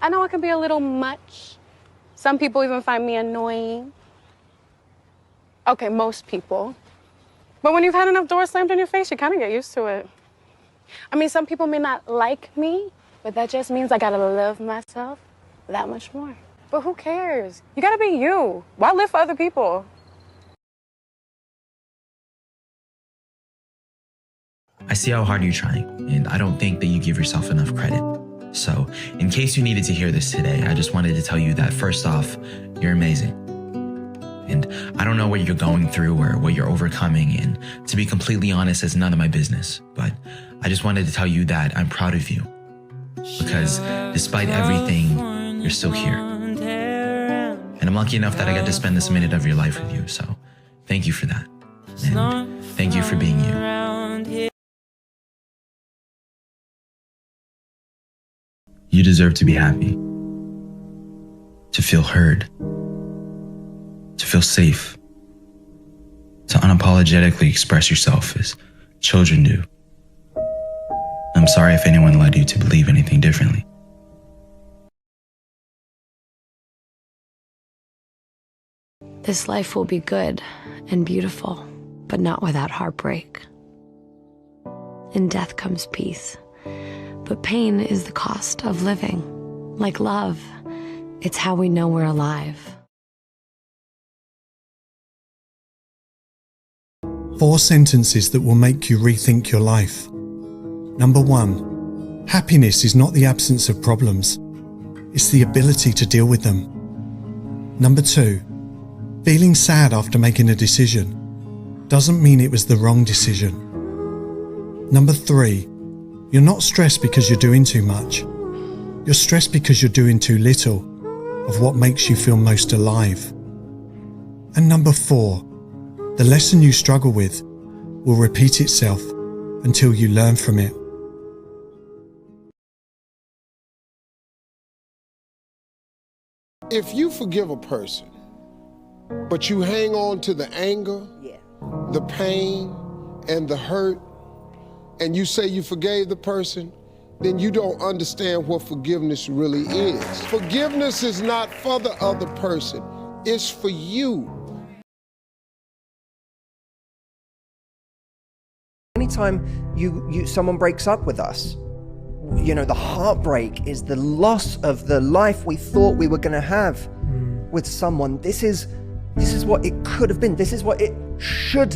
I know I can be a little much. Some people even find me annoying. Okay, most people. But when you've had enough doors slammed in your face, you kind of get used to it. I mean, some people may not like me, but that just means I gotta love myself that much more. But who cares? You gotta be you. Why live for other people? I see how hard you're trying, and I don't think that you give yourself enough credit. So, in case you needed to hear this today, I just wanted to tell you that first off, you're amazing. And I don't know what you're going through or what you're overcoming, and to be completely honest, it's none of my business. But I just wanted to tell you that I'm proud of you. Because despite everything, you're still here. And I'm lucky enough that I got to spend this minute of your life with you, so thank you for that. And thank you for being you. You deserve to be happy, to feel heard, to feel safe, to unapologetically express yourself as children do. I'm sorry if anyone led you to believe anything differently. This life will be good and beautiful, but not without heartbreak. In death comes peace. But pain is the cost of living. Like love, it's how we know we're alive. 4 sentences that will make you rethink your life. Number 1, happiness is not the absence of problems. It's the ability to deal with them. Number 2, feeling sad after making a decision doesn't mean it was the wrong decision. Number 3, you're not stressed because you're doing too much. You're stressed because you're doing too little of what makes you feel most alive. And number 4, the lesson you struggle with will repeat itself until you learn from it. If you forgive a person, but you hang on to the anger, the pain, and the hurt, and you say you forgave the person, then you don't understand what forgiveness really is. Forgiveness is not for the other person, it's for you. Anytime someone breaks up with us, you know, the heartbreak is the loss of the life we thought we were going to have with someone. This is what it could have been. This is what it should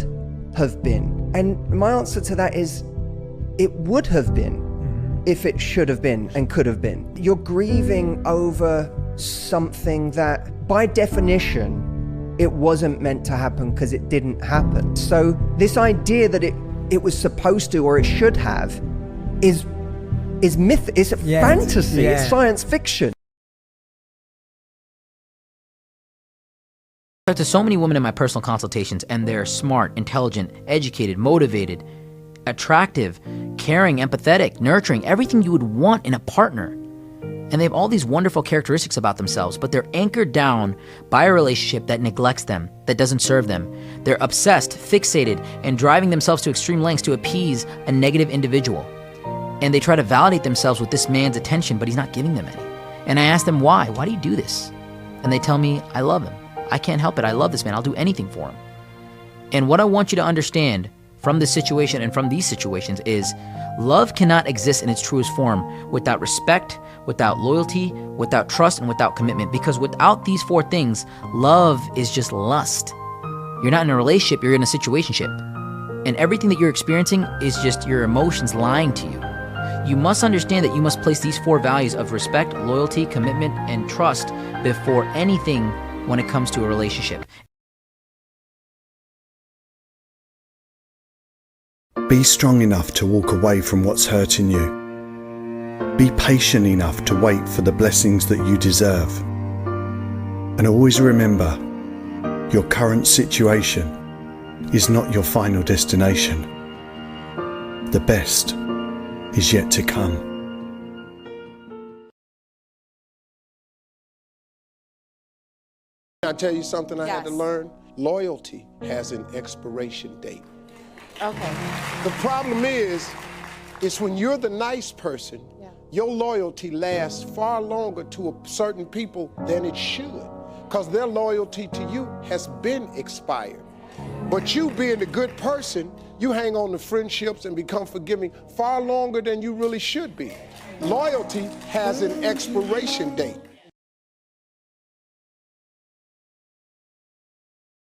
have been. And my answer to that is, it would have been if it should have been and could have been. You're grieving over something that, by definition, it wasn't meant to happen because it didn't happen. So this idea that it was supposed to or it should have is myth, it's a fantasy, it's science fiction. I talk to so many women in my personal consultations, and they're smart, intelligent, educated, motivated, attractive, caring, empathetic, nurturing, everything you would want in a partner. And they have all these wonderful characteristics about themselves, but they're anchored down by a relationship that neglects them, that doesn't serve them. They're obsessed, fixated, and driving themselves to extreme lengths to appease a negative individual. And they try to validate themselves with this man's attention, but he's not giving them any. And I ask them, why? Why do you do this? And they tell me, I love him. I can't help it. I love this man. I'll do anything for him. And what I want you to understand from this situation and from these situations is love cannot exist in its truest form without respect, without loyalty, without trust, and without commitment. Because without these 4 things, love is just lust. You're not in a relationship, you're in a situationship. And everything that you're experiencing is just your emotions lying to you. You must understand that you must place these 4 values of respect, loyalty, commitment, and trust before anything when it comes to a relationship. Be strong enough to walk away from what's hurting you. Be patient enough to wait for the blessings that you deserve. And always remember, your current situation is not your final destination. The best is yet to come. Can I tell you something I had to learn? Loyalty has an expiration date. Okay. The problem is when you're the nice person, your loyalty lasts far longer to a certain people than it should, because their loyalty to you has been expired. But you being a good person, you hang on to friendships and become forgiving far longer than you really should be. Loyalty has an expiration date.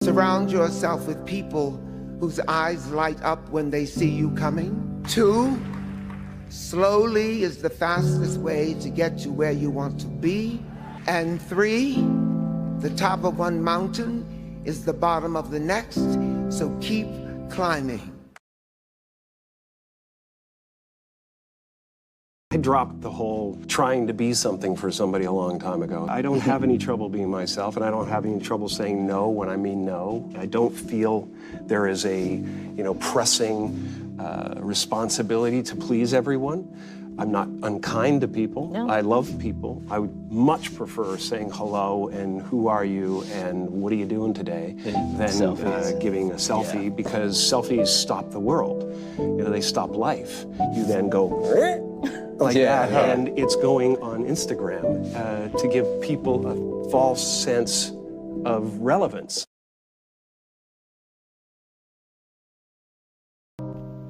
Surround yourself with people whose eyes light up when they see you coming. 2, slowly is the fastest way to get to where you want to be. And 3, the top of one mountain is the bottom of the next, so keep climbing. I dropped the whole trying to be something for somebody a long time ago. I don't have any trouble being myself, and I don't have any trouble saying no when I mean no. I don't feel there is a, pressing responsibility to please everyone. I'm not unkind to people. No. I love people. I would much prefer saying hello and who are you and what are you doing today than giving a selfie, because selfies stop the world. They stop life. You then go like that, and it's going on Instagram to give people a false sense of relevance.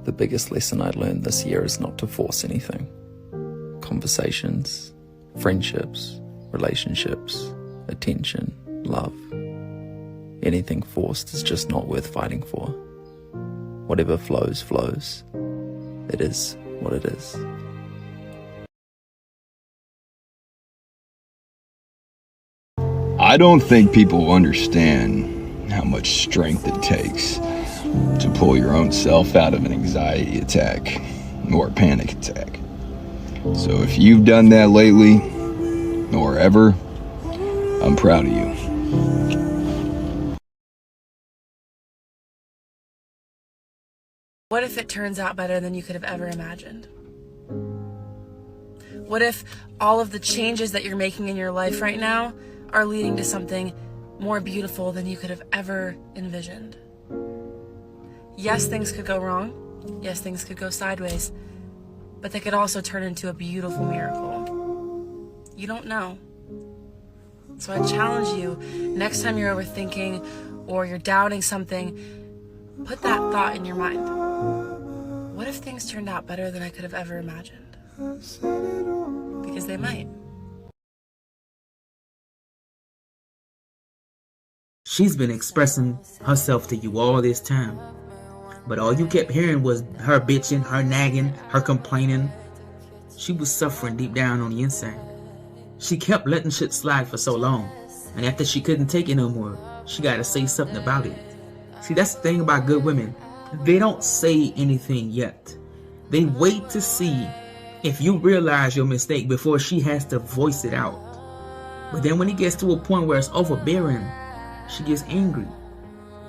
The biggest lesson I learned this year is not to force anything. Conversations, friendships, relationships, attention, love. Anything forced is just not worth fighting for. Whatever flows, flows. It is what it is. I don't think people understand how much strength it takes to pull your own self out of an anxiety attack or a panic attack. So if you've done that lately, or ever, I'm proud of you. What if it turns out better than you could have ever imagined? What if all of the changes that you're making in your life right now are leading to something more beautiful than you could have ever envisioned? Yes, things could go wrong. Yes, things could go sideways. But they could also turn into a beautiful miracle. You don't know. So I challenge you, next time you're overthinking or you're doubting something, put that thought in your mind. What if things turned out better than I could have ever imagined? Because they might. She's been expressing herself to you all this time. But all you kept hearing was her bitching, her nagging, her complaining. She was suffering deep down on the inside. She kept letting shit slide for so long. And after she couldn't take it no more, she got to say something about it. See, that's the thing about good women. They don't say anything yet. They wait to see if you realize your mistake before she has to voice it out. But then when it gets to a point where it's overbearing, she gets angry.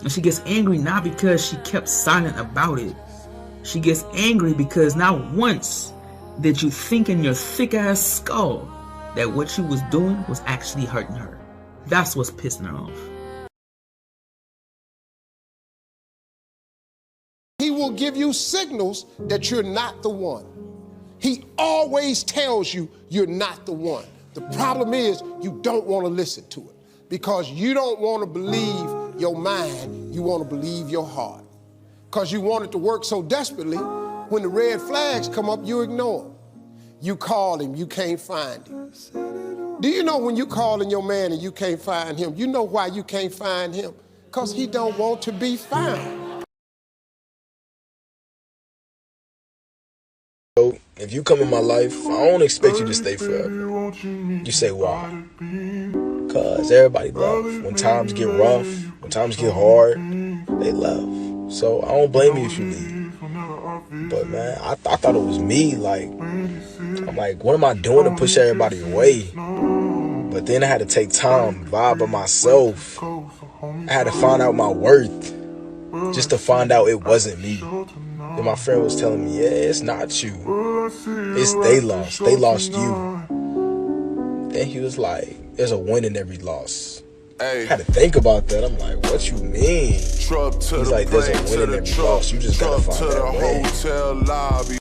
And she gets angry not because she kept silent about it. She gets angry because not once did you think in your thick ass skull that what she was doing was actually hurting her. That's what's pissing her off. He will give you signals that you're not the one. He always tells you you're not the one. The problem is you don't want to listen to it because you don't want to believe your mind, you want to believe your heart. Because you want it to work so desperately, when the red flags come up, you ignore them. You call him, you can't find him. Do you know when you calling your man and you can't find him, you know why you can't find him? Because he don't want to be found. If you come in my life, I don't expect you to stay forever. You say why? Because everybody love. When times get rough, when times get hard, they love. So I don't blame you if you leave. But man, I thought it was me. I'm like, what am I doing to push everybody away? But then I had to take time, vibe by myself. I had to find out my worth, just to find out it wasn't me. And my friend was telling me, yeah, it's not you. It's they lost. They lost you. Then he was like, there's a win in every loss. I had to think about that. I'm like, what you mean? He's like, there's a win in every loss. You just gotta find that win.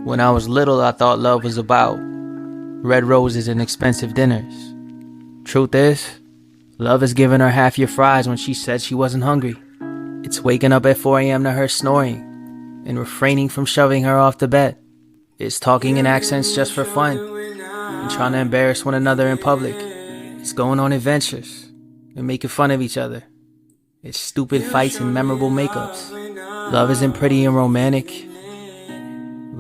When I was little, I thought love was about red roses and expensive dinners. Truth is, love is giving her half your fries when she said she wasn't hungry. It's waking up at 4 a.m. to her snoring and refraining from shoving her off the bed. It's talking in accents just for fun and trying to embarrass one another in public. It's going on adventures and making fun of each other. It's stupid fights and memorable makeups. Love isn't pretty and romantic.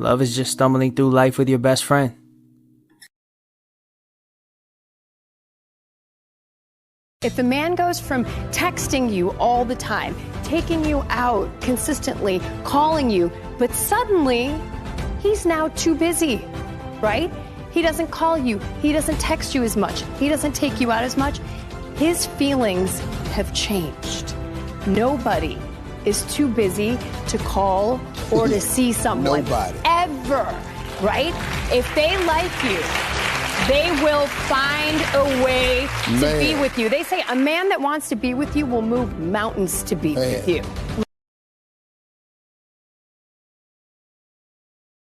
Love is just stumbling through life with your best friend. If the man goes from texting you all the time, taking you out consistently, calling you, but suddenly he's now too busy, right? He doesn't call you, he doesn't text you as much, he doesn't take you out as much. His feelings have changed. Nobody is too busy to call or to see someone. Nobody. Ever, right? If they like you, they will find a way to be with you. They say a man that wants to be with you will move mountains to be with you.